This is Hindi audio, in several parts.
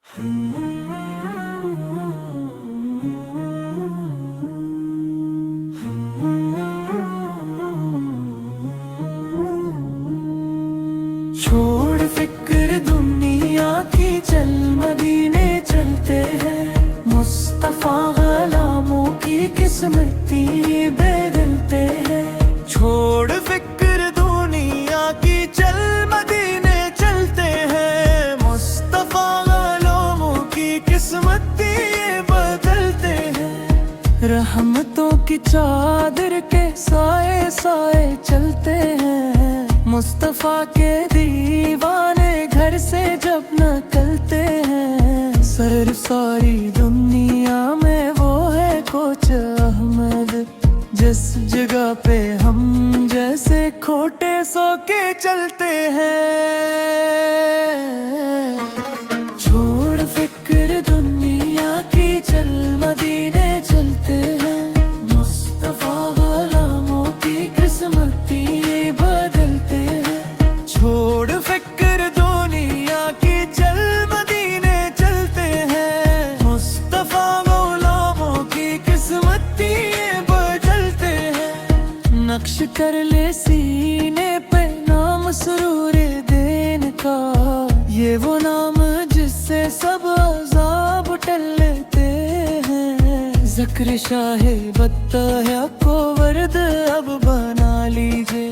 छोड़ फिक्र दुनिया की, चल मदीने चलते हैं। मुस्तफा गलामों की किस्मती बदलते हैं। छोड़ फिक्र दुनिया की, चल मदीने चलते हैं। मुस्तफा गलामों की किस्मती बदलते हैं। रहमतों की चादर के साए साए चलते हैं। मुस्तफा के दीवाने घर से जब निकलते हैं। सर सारी दुनिया में वो है कोच अहमद। जिस जगह पे हम जैसे खोटे सो के चलते हैं। छोड़ फिक्र दुनिया की, चल मदीने चलते हैं। मुस्तफा गलामों की किस्मती बदलते हैं। छोड़ फिक्र दुनिया की, चल मदीने चलते हैं। मुस्तफा गलामों की किस्मती बदलते हैं। नक्श कर ले सीने पे नाम सुरूर देन का। ये वो नाम जिससे सब अज़ाब टल लेते हैं। ज़िक्र शाहे बत्ताया को वर्द अब बना लीजिए।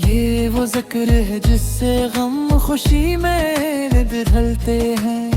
ये वो ज़िक्र है जिससे गम खुशी में बदलते हैं।